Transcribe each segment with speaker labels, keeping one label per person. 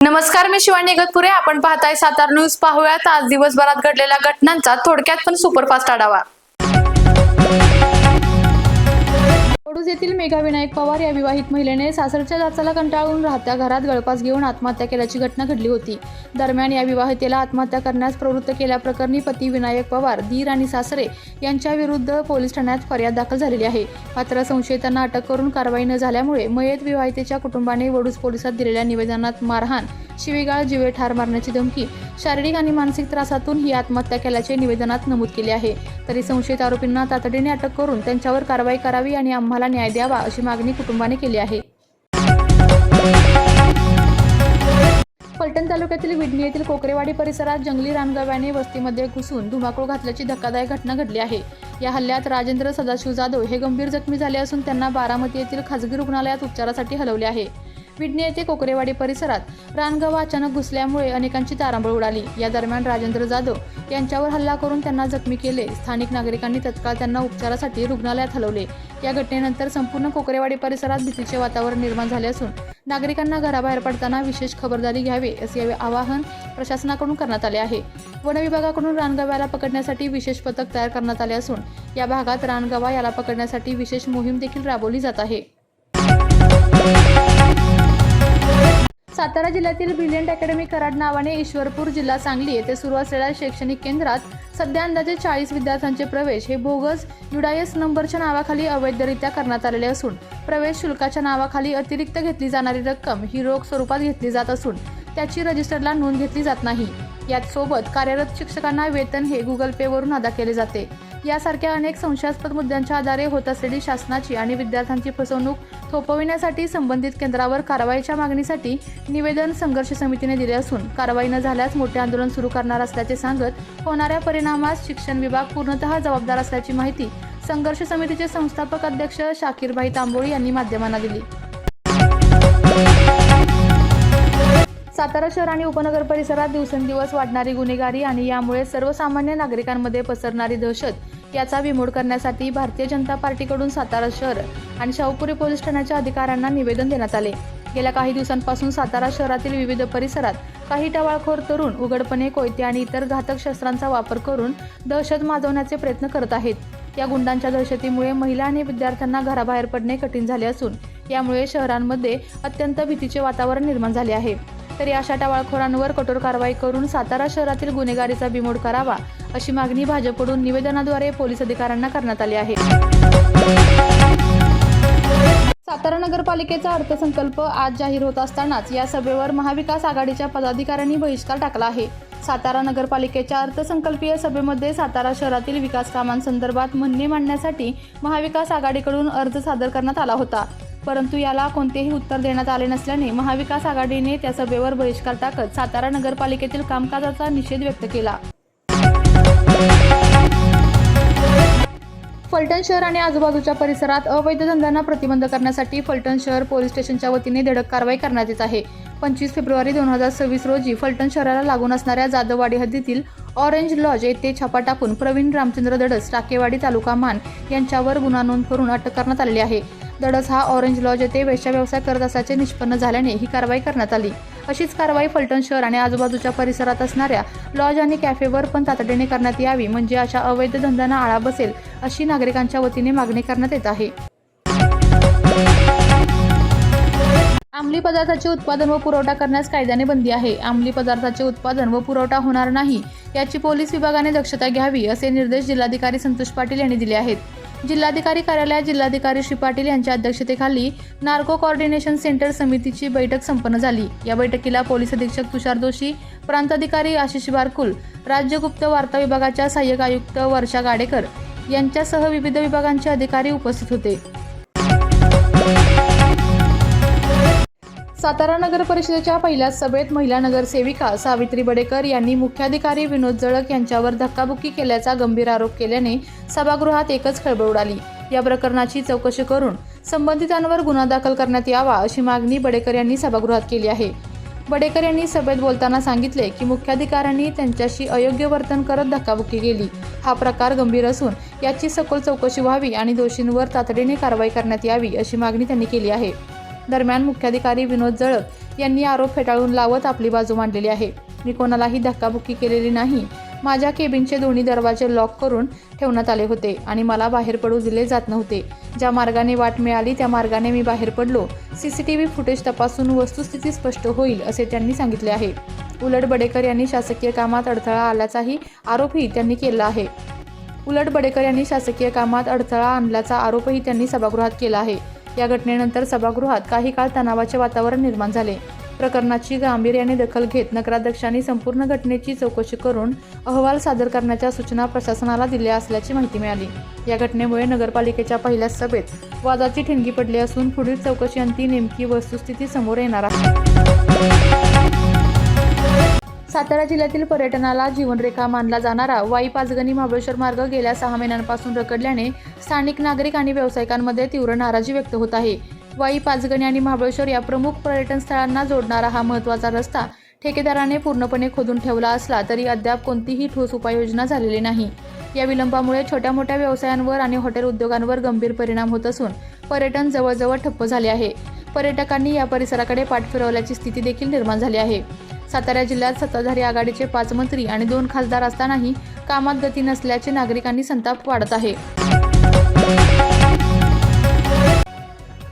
Speaker 1: नमस्कार, मी शिवानी इगतपुरे. आपण पाहताय सातारा न्यूज. पाहूयात आज दिवसभरात घडलेल्या घटनांचा थोडक्यात पण सुपरफास्ट आढावा. वडूज येथील मेघा विनायक पवार या विवाहित महिलेने सासरच्या जाचाला कंटाळून राहत्या घरात गळफास घेऊन आत्महत्या केल्याची घटना घडली होती. दरम्यान या विवाहितेला आत्महत्या करण्यास प्रवृत्त केल्याप्रकरणी पती विनायक पवार, दीर आणि सासरे यांच्या विरुद्ध पोलीस ठाण्यात फर्याद दाखल झालेली आहे. मात्र संशयितांना अटक करून कारवाई न झाल्यामुळे मयत विवाहितेच्या कुटुंबाने वडूज पोलिसात दिलेल्या निवेदनात मारहाण, शिवीगाळ, जीवे ठार मारण्याची धमकी, शारीरिक आणि मानसिक त्रासातून ही आत्महत्या केल्याचे निवेदनात नमूद केले आहे. तरी संशयित आरोपींना तातडीने अटक करून त्यांच्यावर कारवाई करावी आणि आम्हाला न्याय द्यावा अशी मागणी कुटुंबाने केली आहे. फलटण तालुक्यातील विडणी येथील कोकरेवाडी परिसरात जंगली रानगव्याने वस्तीमध्ये घुसून धुमाकूळ घातल्याची धक्कादायक घटना घडली आहे. या हल्ल्यात राजेंद्र सदाशिव जाधव हे गंभीर जखमी झाले असून त्यांना बारामती येथील खासगी रुग्णालयात उपचारासाठी हलवले आहे. विडणी येथे कोकरेवाडी परिसरात रानगवा अचानक घुसल्यामुळे अनेकांची तारांबळ उडाली. या दरम्यान राजेंद्र जाधव यांच्यावर हल्ला करून त्यांना जखमी केले. स्थानिक नागरिकांनी तत्काळ त्यांना उपचारासाठी रुग्णालयात हलवले. या घटनेनंतर संपूर्ण कोकरेवाडी परिसरात भीतीचे वातावरण निर्माण झाले असून नागरिकांना घराबाहेर पडताना विशेष खबरदारी घ्यावी असे आवाहन प्रशासनाकडून करण्यात आले आहे. वन विभागाकडून रानगव्याला पकडण्यासाठी विशेष पथक तयार करण्यात आले असून या भागात रानगवा याला पकडण्यासाठी विशेष मोहीम देखील राबवली जात आहे. सातारा जिल्ह्यातील ब्रिलियंट अकॅडमी कराड नावाने ईश्वरपूर, जिल्हा सांगली येथे सुरू असलेल्या शैक्षणिक केंद्रात सध्या अंदाजे 40 विद्यार्थ्यांचे प्रवेश हे बोगस UDAS नंबरच्या नावाखाली अवैधरित्या करण्यात आलेले असून प्रवेश शुल्काच्या नावाखाली अतिरिक्त घेतली जाणारी रक्कम ही रोख स्वरूपात घेतली जात असून त्याची रजिस्टरला नोंद घेतली जात नाही. यात सोबत कार्यरत शिक्षकांना वेतन हे Google Pay वरून अदा केले जाते. यासारख्या अनेक संशयास्पद मुद्द्यांच्या आधारे होत असलेली शासनाची आणि विद्यार्थ्यांची फसवणूक थोपविण्यासाठी संबंधित केंद्रावर कारवाईच्या मागणीसाठी निवेदन संघर्ष समितीने दिले असून कारवाई न झाल्यास मोठे आंदोलन सुरू करणार असल्याचे सांगत होणाऱ्या परिणामास शिक्षण विभाग पूर्णतः जबाबदार असल्याची माहिती संघर्ष समितीचे संस्थापक अध्यक्ष शाकीरभाई तांबोळी यांनी माध्यमांना दिली. सातारा शहर आणि उपनगर परिसरात दिवसेंदिवस वाढणारी गुन्हेगारी आणि यामुळे सर्वसामान्य नागरिकांमध्ये पसरणारी दहशत याचा बिमोड करण्यासाठी भारतीय जनता पार्टीकडून सातारा शहर आणि शाहूपुरी पोलीस ठाण्याच्या अधिकाऱ्यांना निवेदन देण्यात आले. गेल्या काही दिवसांपासून सातारा शहरातील विविध परिसरात काही टवाळखोर तरुण उघडपणे कोयते आणि इतर घातक शस्त्रांचा वापर करून दहशत माजवण्याचे प्रयत्न करत आहेत. या गुंडांच्या दहशतीमुळे महिला आणि विद्यार्थ्यांना घराबाहेर पडणे कठीण झाले असून यामुळे शहरांमध्ये अत्यंत भीतीचे वातावरण निर्माण झाले आहे. तरी अशा टवाळखोरांवर कठोर कारवाई करून सातारा शहरातील गुन्हेगारीचा बिमोड करावा अशी मागणी भाजपकडून निवेदनाद्वारे पोलीस अधिकाऱ्यांना करण्यात आली आहे. सातारा नगरपालिकेचा अर्थसंकल्प आज जाहीर होत असतानाच या सभेवर महाविकास आघाडीच्या पदाधिकाऱ्यांनी बहिष्कार टाकला आहे. सातारा नगरपालिकेच्या अर्थसंकल्पीय सभेमध्ये सातारा शहरातील विकास कामांसंदर्भात म्हणणे मांडण्यासाठी महाविकास आघाडीकडून अर्ज सादर करण्यात आला होता. परंतु याला कोणतेही उत्तर देण्यात आले नसल्याने महाविकास आघाडीने त्या सभेवर बहिष्कार टाकत सातारा नगरपालिकेतील कामकाजाचा निषेध व्यक्त केला. फलटण शहर आणि आजूबाजूच्या परिसरात अवैध धंद्यांना प्रतिबंध करण्यासाठी फलटण शहर पोलीस स्टेशनच्या वतीने धडक कारवाई करण्यात येत आहे. 25 फेब्रुवारी 2026 रोजी फलटण शहराला लागून असणाऱ्या जाधववाडी हद्दीतील ऑरेंज लॉज येथे छापा टाकून प्रवीण रामचंद्र दडस, टाकेवाडी, तालुका मान यांच्यावर गुन्हा नोंद करून अटक करण्यात आलेली आहे. दडस हा ऑरेंज लॉज येथे वेश्या व्यवसाय करत असल्याचे निष्पन्न झाल्याने ही कारवाई करण्यात आली. अशीच कारवाई फलटण शहर आणि आजूबाजूच्या परिसरात असणाऱ्या लॉज आणि कॅफेवर पण तातडीने करण्यात यावी, म्हणजे अशा अवैध धंद्यांना आळा बसेल अशी नागरिकांच्या वतीने मागणी करण्यात येत आहे. अंमली पदार्थाचे उत्पादन व पुरवठा करण्यास कायद्याने बंदी आहे. अंमली पदार्थाचे उत्पादन व पुरवठा होणार नाही याची पोलीस विभागाने दक्षता घ्यावी असे निर्देश जिल्हाधिकारी संतोष पाटील यांनी दिले आहेत. जिल्हाधिकारी कार्यालयात जिल्हाधिकारी श्री पाटील यांच्या अध्यक्षतेखाली नार्को कोऑर्डिनेशन सेंटर समितीची बैठक संपन्न झाली. या बैठकीला पोलीस अधीक्षक तुषार दोशी, प्रांत अधिकारी आशिष बारकुल, राज्य गुप्त वार्ता विभागाच्या सहाय्यक आयुक्त वर्षा गाडेकर यांच्यासह विविध विभागांचे अधिकारी उपस्थित होते. सातारा नगर परिषदेच्या पहिल्याच सभेत महिला नगरसेविका सावित्री बडेकर यांनी मुख्याधिकारी विनोद जळक यांच्यावर धक्काबुक्की केल्याचा गंभीर आरोप केल्याने सभागृहात एकच खळबळ उडाली. या प्रकरणाची चौकशी करून संबंधितांवर गुन्हा दाखल करण्यात यावा अशी मागणी बडेकर यांनी सभागृहात केली आहे. बडेकर यांनी सभेत बोलताना सांगितले की मुख्याधिकाऱ्यांनी त्यांच्याशी अयोग्य वर्तन करत धक्काबुक्की केली. हा प्रकार गंभीर असून याची सखोल चौकशी व्हावी आणि दोषींवर तातडीने कारवाई करण्यात यावी अशी मागणी त्यांनी केली आहे. दरम्यान मुख्याधिकारी विनोद जळक यांनी आरोप फेटाळून लावत आपली बाजू मांडलेली आहे. मी कोणालाही धक्काबुक्की केलेली नाही. माझ्या केबिनचे दोन्ही दरवाजे लॉक करून ठेवण्यात आले होते आणि मला बाहेर पडू दिले जात नव्हते. ज्या मार्गाने वाट मिळाली त्या मार्गाने मी बाहेर पडलो. CCTV फुटेज तपासून वस्तुस्थिती स्पष्ट होईल असे त्यांनी सांगितले आहे. उलट बडेकर यांनी शासकीय कामात अडथळा आल्याचाही आरोपही त्यांनी केला आहे. आणल्याचा आरोपही त्यांनी सभागृहात केला आहे. या घटनेनंतर सभागृहात काही काळ तणावाचे वातावरण निर्माण झाले. प्रकरणाची गांभीर्याने दखल घेत नगराध्यक्षांनी संपूर्ण घटनेची चौकशी करून अहवाल सादर करण्याच्या सूचना प्रशासनाला दिल्या असल्याची माहिती मिळाली. या घटनेमुळे नगरपालिकेच्या पहिल्याच सभेत वादाची ठिणगी पडली असून पुढील चौकशी अंती नेमकी वस्तुस्थिती समोर येणार आहे. सातारा जिल्ह्यातील पर्यटनाला जीवनरेखा मानला जाणारा वाई पाचगणी महाबळेश्वर मार्ग गेल्या 6 महिन्यांपासून रखडल्याने स्थानिक नागरिक आणि व्यावसायिकांमध्ये तीव्र नाराजी व्यक्त होत आहे. वाई पाचगणी आणि महाबळेश्वर या प्रमुख पर्यटन स्थळांना जोडणारा हा महत्त्वाचा रस्ता ठेकेदाराने पूर्णपणे खोदून ठेवला असला तरी अद्याप कोणतीही ठोस उपाययोजना झालेली नाही. या विलंबामुळे छोट्या मोठ्या व्यवसायांवर आणि हॉटेल उद्योगांवर गंभीर परिणाम होत असून पर्यटन जवळजवळ ठप्प झाले आहे. पर्यटकांनी या परिसराकडे पाठ फिरवल्याची स्थिती देखील निर्माण झाली आहे. सातारा जिल्ह्यात सत्ताधारी आघाडीचे 5 मंत्री आणि 2 खासदार असतानाही कामात गती नसल्याचे नागरिकांनी संताप वाढत आहे.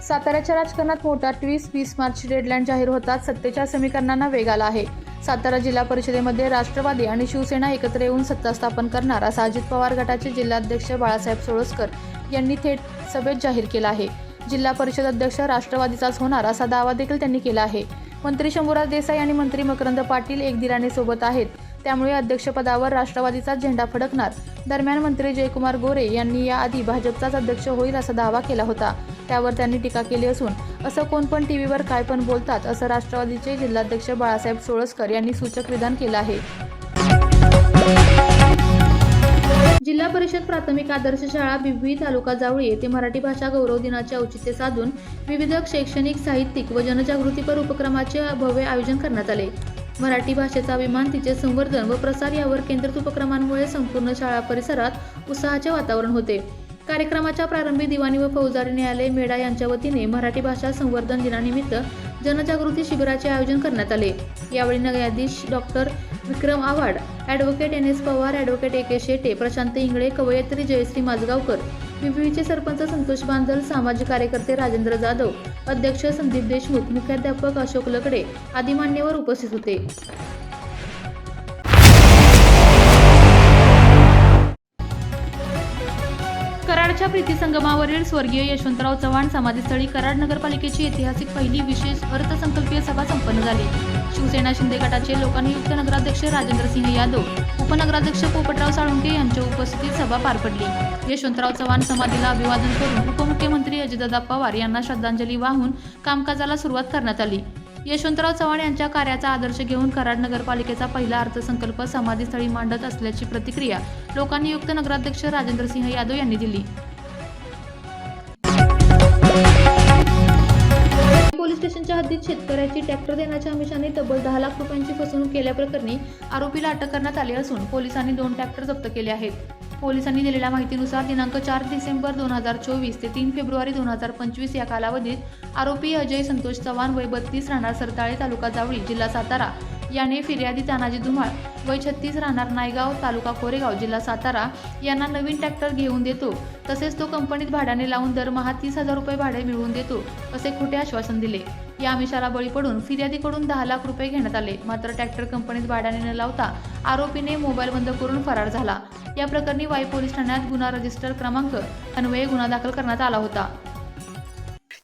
Speaker 1: साताऱ्याच्या राजकारणात मोठा ट्विस्ट. 20 मार्चची डेडलाईन जाहीर होताच सत्तेच्या समीकरणांना वेग आला आहे. सातारा जिल्हा परिषदेमध्ये राष्ट्रवादी आणि शिवसेना एकत्र येऊन सत्ता स्थापन करणार असा अजित पवार गटाचे जिल्हाध्यक्ष बाळासाहेब सोळसकर यांनी थेट सभेत जाहीर केला आहे. जिल्हा परिषद अध्यक्ष राष्ट्रवादीचाच होणार असा दावा देखील त्यांनी केला आहे. मंत्री शंभूराज देसाई आणि मंत्री मकरंद पाटील एकदिलाने सोबत आहेत, त्यामुळे अध्यक्षपदावर राष्ट्रवादीचाच झेंडा फडकणार. दरम्यान मंत्री जयकुमार गोरे यांनी याआधी भाजपचाच अध्यक्ष होईल असा दावा केला होता. त्यावर त्यांनी टीका केली असून असं कोण पण टीव्हीवर काय पण बोलतात असं राष्ट्रवादीचे जिल्हाध्यक्ष बाळासाहेब सोळसकर यांनी सूचक विधान केलं आहे. जिल्हा परिषद प्राथमिक आदर्श शाळा बिबवी तालुका जावळी येथे मराठी भाषा गौरव दिनाचे औचित्य साधून विविध शैक्षणिक, साहित्यिक व जनजागृतीपर उपक्रमाचे भव्य आयोजन करण्यात आले. मराठी भाषेचा अभिमान, तिचे संवर्धन व प्रसार यावर केंद्रित उपक्रमांमुळे संपूर्ण शाळा परिसरात उत्साहाचे वातावरण होते. कार्यक्रमाच्या प्रारंभी दिवाणी व फौजदारी न्यायालय मेढा यांच्या वतीने मराठी भाषा संवर्धन दिनानिमित्त जनजागृती शिबिराचे आयोजन करण्यात आले. यावेळी न्यायाधीश doctor Vikram Awhad, advocate NS Pawar, advocate AK Shete, Prashant Ingle, कवयित्री जयश्री माझगावकर, बिबवीचे सरपंच संतोष बांदल, सामाजिक कार्यकर्ते राजेंद्र जाधव, अध्यक्ष संदीप देशमुख, मुख्याध्यापक अशोक लकडे आदी मान्यवर उपस्थित होते. कराडच्या प्रीती संगमावरील स्वर्गीय यशवंतराव चव्हाण समाधीस्थळी कराड नगरपालिकेची ऐतिहासिक पहिली विशेष अर्थसंकल्पीय सभा संपन्न झाली. शिवसेना शिंदे गटाचे लोकनियुक्त नगराध्यक्ष राजेंद्रसिंह यादव, उपनगराध्यक्ष पोपटराव साळुंके यांच्या उपस्थितीत सभा पार पडली. यशवंतराव चव्हाण समाधीला अभिवादन करून उपमुख्यमंत्री अजितदादा पवार यांना श्रद्धांजली वाहून कामकाजाला सुरुवात करण्यात आली. यशवंतराव चव्हाण यांच्या कार्याचा आदर्श घेऊन कराड नगरपालिकेचा पहिला अर्थसंकल्प समाधीस्थळी मांडत असल्याची प्रतिक्रिया लोकनियुक्त नगराध्यक्ष राजेंद्रसिंह यादव यांनी दिली. पोलीस स्टेशनच्या हद्दीत शेतकऱ्याची ट्रॅक्टर देण्याच्या आमिषाने तब्बल 10 लाख रुपयांची फसवणूक केल्याप्रकरणी आरोपीला अटक करण्यात आली असून पोलिसांनी 2 ट्रॅक्टर जप्त केले आहेत. पोलिसांनी दिलेल्या माहितीनुसार दिनांक 4 डिसेंबर 2024 ते 3 फेब्रुवारी 2025 या कालावधीत आरोपी अजय संतोष चव्हाण वय 32 राहणार सरताळे तालुका जावळी जिल्हा सातारा याने फिर्यादी तानाजी धुमाळ वय 36 राहणार नायगाव तालुका कोरेगाव जिल्हा सातारा यांना नवीन ट्रॅक्टर घेऊन देतो, तसेच तो कंपनीत भाड्याने लावून दरमहा 30,000 रुपये भाडे मिळवून देतो असे खोटे आश्वासन दिले. या आमिषाला बळी पडून फिर्यादीकडून 10 लाख रुपये घेण्यात आले. मात्र ट्रॅक्टर कंपनीत भाड्याने न लावता आरोपीने मोबाईल बंद करून फरार झाला. या प्रकरणी वाई पोलीस ठाण्यात गुन्हा रजिस्टर क्रमांक अन्वये गुन्हा दाखल करण्यात आला होता.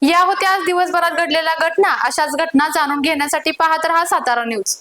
Speaker 1: या होत्या आज दिवसभरात घडलेल्या घटना. अशाच घटना जाणून घेण्यासाठी पाहत रहा सातारा न्यूज.